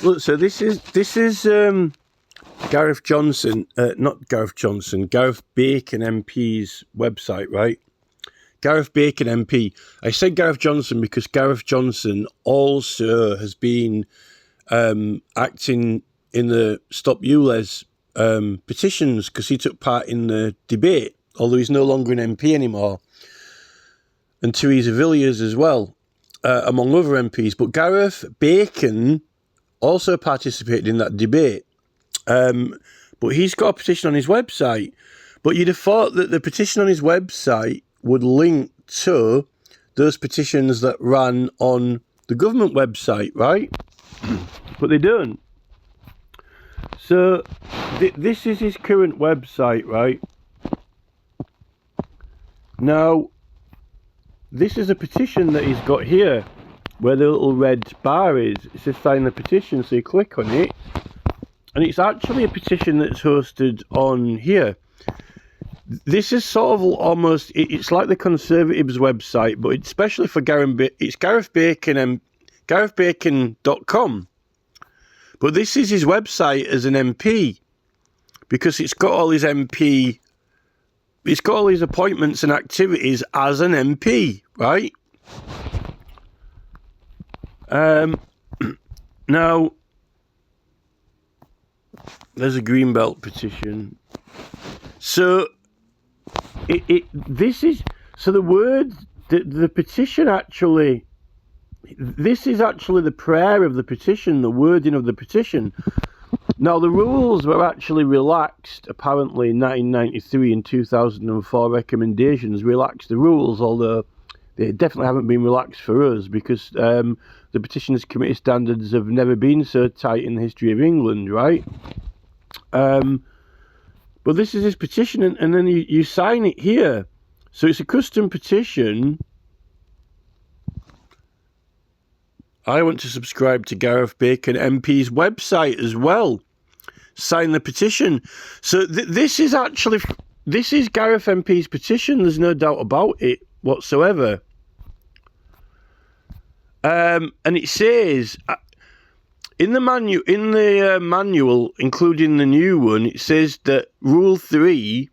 Look, so this is Gareth Johnson, not Gareth Johnson, Gareth Bacon MP's website, right? Gareth Bacon MP. I said Gareth Johnson because Gareth Johnson also has been acting in the Stop ULEZ petitions because he took part in the debate, although he's no longer an MP anymore. And Theresa Villiers as well, among other MPs. But Gareth Bacon also participated in that debate. But he's got a petition on his website. But you'd have thought that the petition on his website would link to those petitions that ran on the government website, right? But they don't. So this is his current website, right? Now, this is a petition that he's got here, where the little red bar is. It says sign the petition, so you click on it. And it's actually a petition that's hosted on here. This is sort of almost, it's like the Conservatives website, but it's especially for it's Gareth Bacon and GarethBacon.com. But this is his website as an MP, because it's got all his MP, it's got all his appointments and activities as an MP, right? Now, there's a Greenbelt petition. So, this is, so the word, the petition actually, this is actually the prayer of the petition, the wording of the petition. Now, the rules were actually relaxed, apparently, in 1993 and 2004 recommendations relaxed the rules, although they definitely haven't been relaxed for us, because the Petitions Committee standards have never been so tight in the history of England, right? But this is his petition, and then you sign it here. So it's a custom petition. I want to subscribe to Gareth Bacon MP's website as well. Sign the petition. So this is Gareth MP's petition. There's no doubt about it whatsoever. And it says in the manual, including the new one, it says that Rule 3,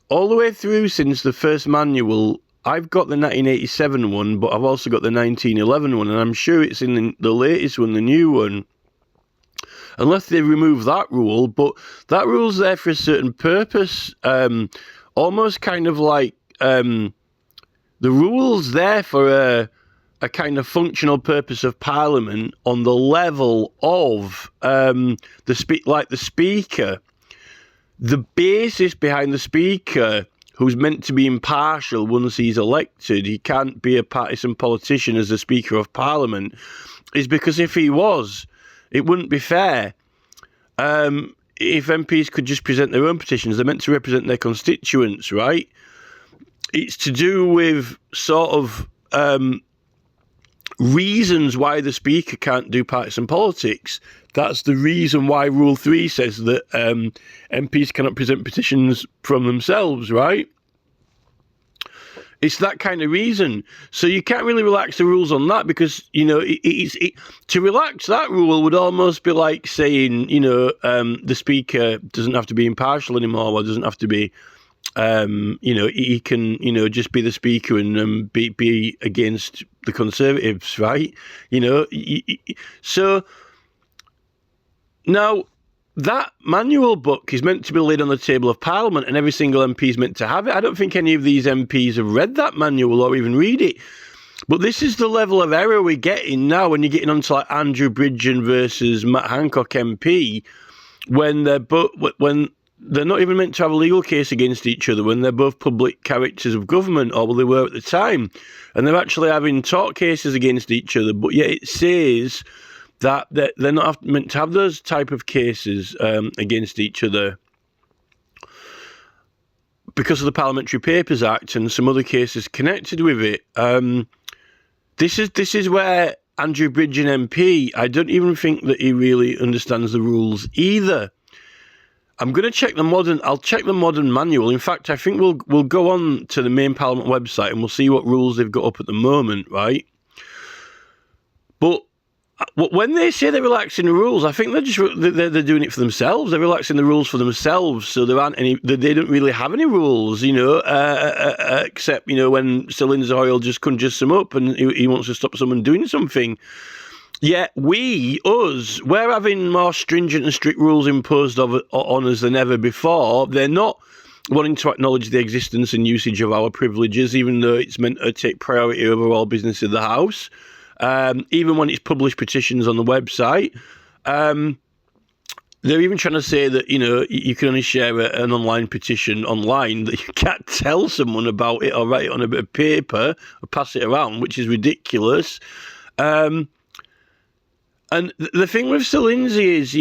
all the way through since the first manual. I've got the 1987 one, but I've also got the 1911 one, and I'm sure it's in the latest one, the new one. Unless they remove that rule, but that rule's there for a certain purpose. Almost kind of like the rule's there for a kind of functional purpose of Parliament on the level of like the Speaker. The basis behind the Speaker, who's meant to be impartial once he's elected, he can't be a partisan politician as the Speaker of Parliament, is because if he was, it wouldn't be fair. If MPs could just present their own petitions, they're meant to represent their constituents, right? It's to do with sort of reasons why the Speaker can't do partisan politics. That's the reason why Rule 3 says that MPs cannot present petitions from themselves, right? It's that kind of reason. So you can't really relax the rules on that, because, you know, to relax that rule would almost be like saying, you know, the Speaker doesn't have to be impartial anymore, or doesn't have to be, you know, he can, you know, just be the Speaker and be against the Conservatives, right? You know, so now that manual book is meant to be laid on the table of Parliament, and every single MP is meant to have it. I don't think any of these MPs have read that manual or even read it. But this is the level of error we're getting now when you're getting onto like Andrew Bridgen versus Matt Hancock MP, when they're not even meant to have a legal case against each other, when they're both public characters of government, or well, they were at the time, and they're actually having tort cases against each other. But yet it says that they're not meant to have those type of cases against each other because of the Parliamentary Papers Act and some other cases connected with it. This is where Andrew Bridgen MP, I don't even think that he really understands the rules either. I'm going to check I'll check the modern manual. In fact, I think we'll go on to the main Parliament website and we'll see what rules they've got up at the moment, right? But when they say they're relaxing the rules, I think they're doing it for themselves. They're relaxing the rules for themselves, so they don't really have any rules, except when Sir Lindsay Hoyle just conjures some up and he wants to stop someone doing something. Yet we're having more stringent and strict rules imposed on us than ever before. They're not wanting to acknowledge the existence and usage of our privileges, even though it's meant to take priority over all business of the House. Even when it's published petitions on the website, they're even trying to say that, you can only share an online petition online, that you can't tell someone about it or write it on a bit of paper or pass it around, which is ridiculous. And the thing with Sir Lindsay is,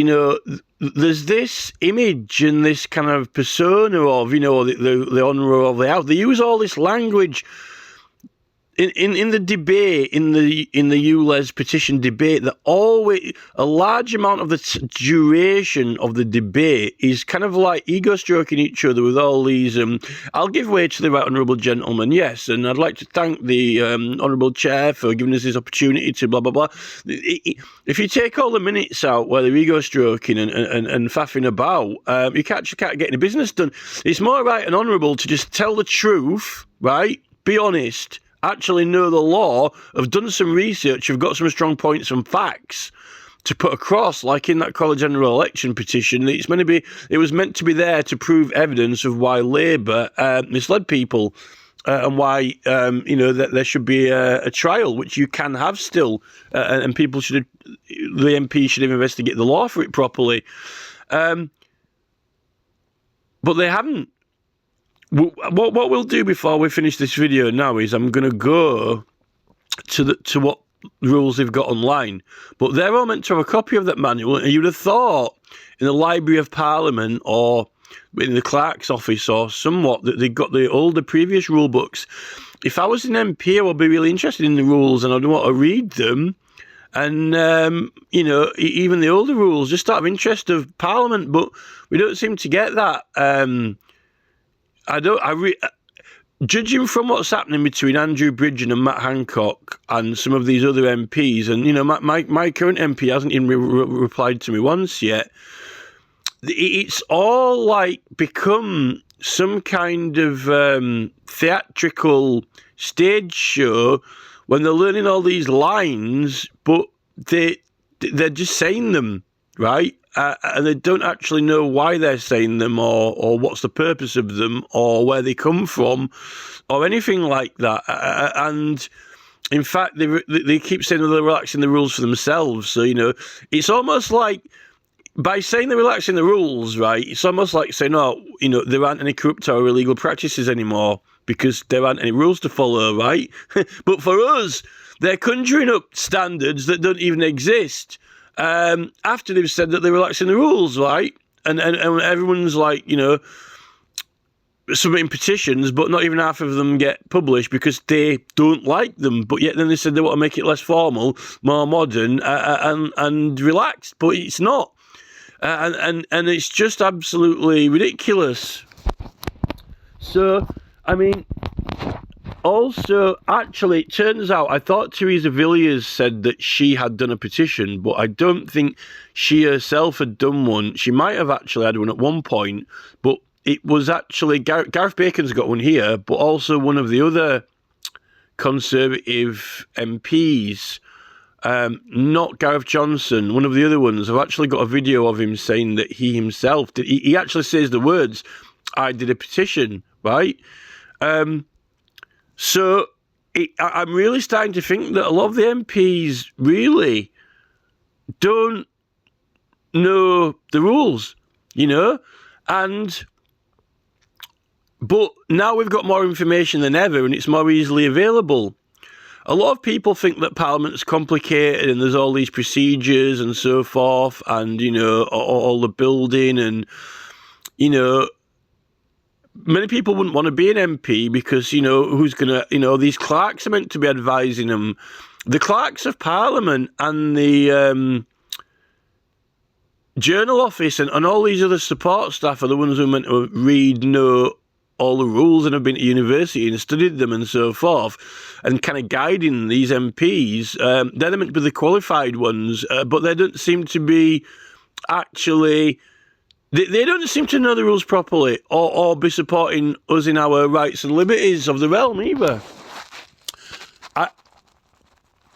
there's this image and this kind of persona of, the honour of the House. They use all this language in the debate, in the ULEZ petition debate, that always a large amount of the duration of the debate is kind of like ego stroking each other with all these. I'll give way to the right honourable gentleman, yes, and I'd like to thank the honourable chair for giving us this opportunity to blah blah blah. If you take all the minutes out where they're ego stroking and faffing about, you can't get any business done. It's more right and honourable to just tell the truth, right? Be honest. Actually know the law, have done some research, have got some strong points and facts to put across, like in that College General Election petition. It was meant to be there to prove evidence of why Labour misled people and why that there should be a trial, which you can have still, and the MP should have investigated the law for it properly, but they haven't. What we'll do before we finish this video now is I'm going to go to what rules they've got online. But they're all meant to have a copy of that manual, and you'd have thought in the Library of Parliament or in the clerk's office or somewhat that they've got the older previous rule books. If I was an MP, I would be really interested in the rules and I'd want to read them. And, even the older rules, just out of interest of Parliament, but we don't seem to get that. Judging from what's happening between Andrew Bridgen and Matt Hancock and some of these other MPs, and my current MP hasn't even replied to me once yet. It's all like become some kind of theatrical stage show when they're learning all these lines, but they're just saying them, right? And they don't actually know why they're saying them or what's the purpose of them or where they come from or anything like that. And in fact, they keep saying they're relaxing the rules for themselves. So, it's almost like by saying they're relaxing the rules, right, it's almost like saying, there aren't any corrupt or illegal practices anymore because there aren't any rules to follow, right? But for us, they're conjuring up standards that don't even exist. After they've said that they're relaxing the rules, right? And everyone's like, submitting petitions, but not even half of them get published because they don't like them. But yet then they said they want to make it less formal, more modern, and relaxed. But it's not. And it's just absolutely ridiculous. So, I mean, also, actually, it turns out, I thought Theresa Villiers said that she had done a petition, but I don't think she herself had done one. She might have actually had one at one point, but it was actually, Gareth Bacon's got one here, but also one of the other Conservative MPs, not Gareth Johnson, one of the other ones. I've actually got a video of him saying that he himself did. He actually says the words, "I did a petition," right? So I'm really starting to think that a lot of the MPs really don't know the rules, but now we've got more information than ever and it's more easily available. A lot of people think that Parliament's complicated and there's all these procedures and so forth and, all the building and, many people wouldn't want to be an MP because, who's going to, these clerks are meant to be advising them. The clerks of Parliament and the Journal Office and all these other support staff are the ones who are meant to read, know all the rules and have been to university and studied them and so forth, and kind of guiding these MPs. They're meant to be the qualified ones, but they don't seem to be actually... They don't seem to know the rules properly or be supporting us in our rights and liberties of the realm either.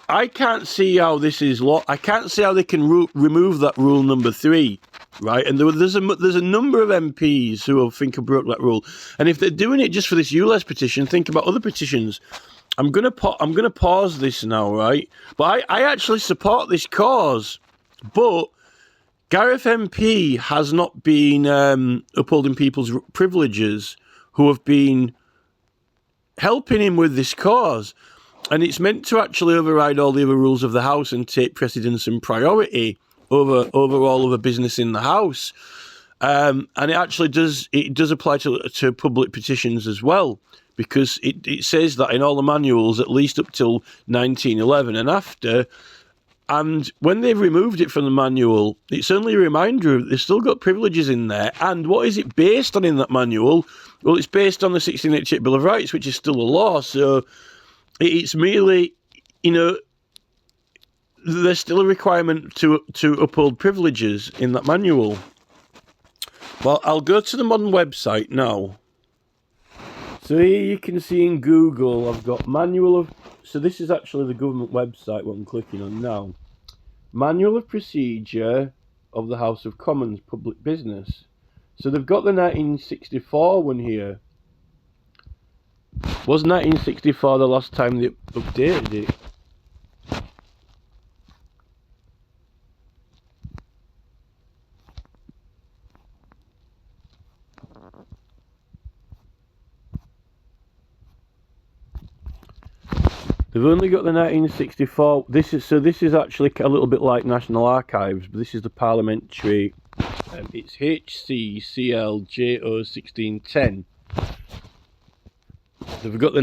I can't see how this is I can't see how they can remove that rule number 3, right? And there's a number of MPs who I think have broke that rule. And if they're doing it just for this ULEZ petition, think about other petitions. I'm gonna pause this now, right? But I actually support this cause, but Gareth MP has not been upholding people's privileges who have been helping him with this cause. And it's meant to actually override all the other rules of the House and take precedence and priority over all other business in the House. And it actually does apply to public petitions as well, because it says that in all the manuals, at least up till 1911 and after. And when they've removed it from the manual, it's only a reminder they've still got privileges in there. And what is it based on in that manual? Well, it's based on the 1688 Bill of Rights, which is still a law. So it's merely, there's still a requirement to uphold privileges in that manual. Well, I'll go to the modern website now. So here you can see in Google, I've got manual of... So this is actually the government website, what I'm clicking on now. Manual of Procedure of the House of Commons, Public Business. So they've got the 1964 one here. Was 1964 the last time they updated it? They've only got the 1964. This is actually a little bit like National Archives, but this is the parliamentary. It's HCCLJO1610. They've got a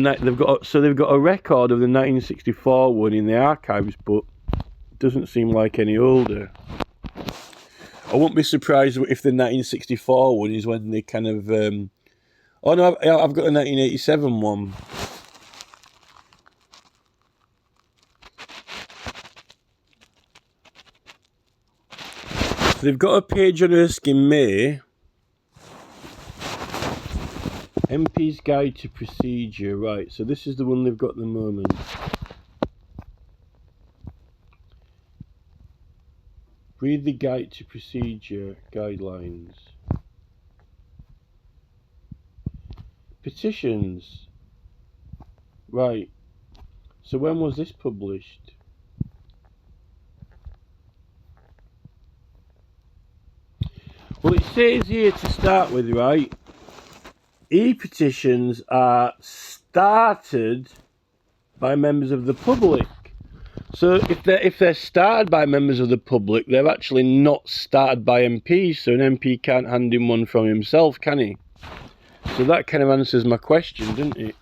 record of the 1964 one in the archives, but it doesn't seem like any older. I won't be surprised if the 1964 one is when they kind of. Oh no, I've got the 1987 one. They've got a page on Erskine May. MP's Guide to Procedure, right, so this is the one they've got at the moment. Read the Guide to Procedure guidelines. Petitions. Right, so when was this published? Well, it says here to start with, right, e-petitions are started by members of the public. So if they're started by members of the public, they're actually not started by MPs, so an MP can't hand in one from himself, can he? So that kind of answers my question, doesn't it?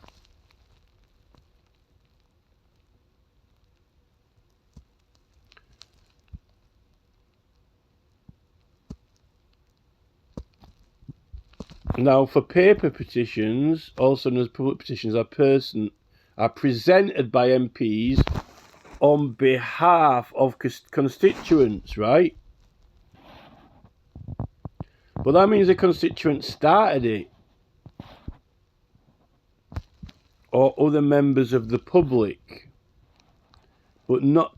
Now, for paper petitions, also known as public petitions, are presented by MPs on behalf of constituents, right? But that means the constituent started it, or other members of the public, but not.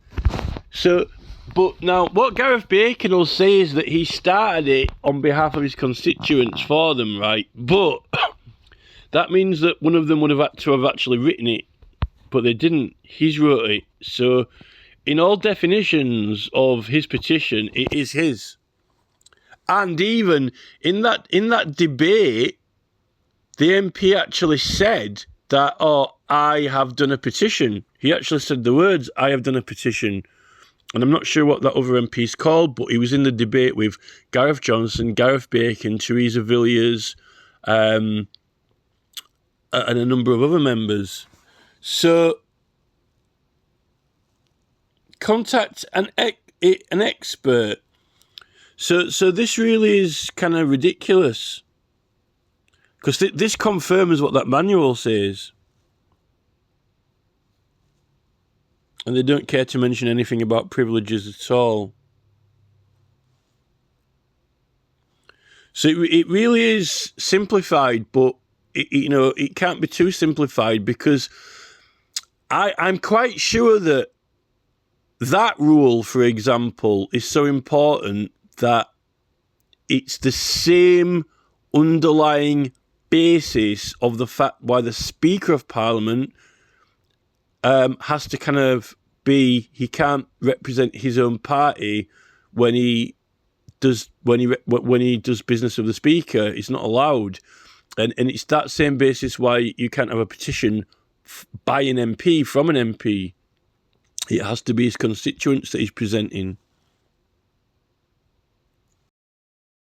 So. But now, what Gareth Bacon will say is that he started it on behalf of his constituents for them, right? But that means that one of them would have had to have actually written it, but they didn't. He's wrote it. So, in all definitions of his petition, it is his. And even in that debate, the MP actually said that, "Oh, I have done a petition." He actually said the words, "I have done a petition." And I'm not sure what that other MP's called, but he was in the debate with Gareth Johnson, Gareth Bacon, Theresa Villiers, and a number of other members. So, contact an expert. So this really is kind of ridiculous. Because this confirms what that manual says. And they don't care to mention anything about privileges at all. So it really is simplified, but it can't be too simplified, because I'm quite sure that rule, for example, is so important that it's the same underlying basis of the fact why the Speaker of Parliament has to kind of he can't represent his own party when he does business of the Speaker. It's not allowed, and it's that same basis why you can't have a petition by an MP from an MP. It has to be his constituents that he's presenting.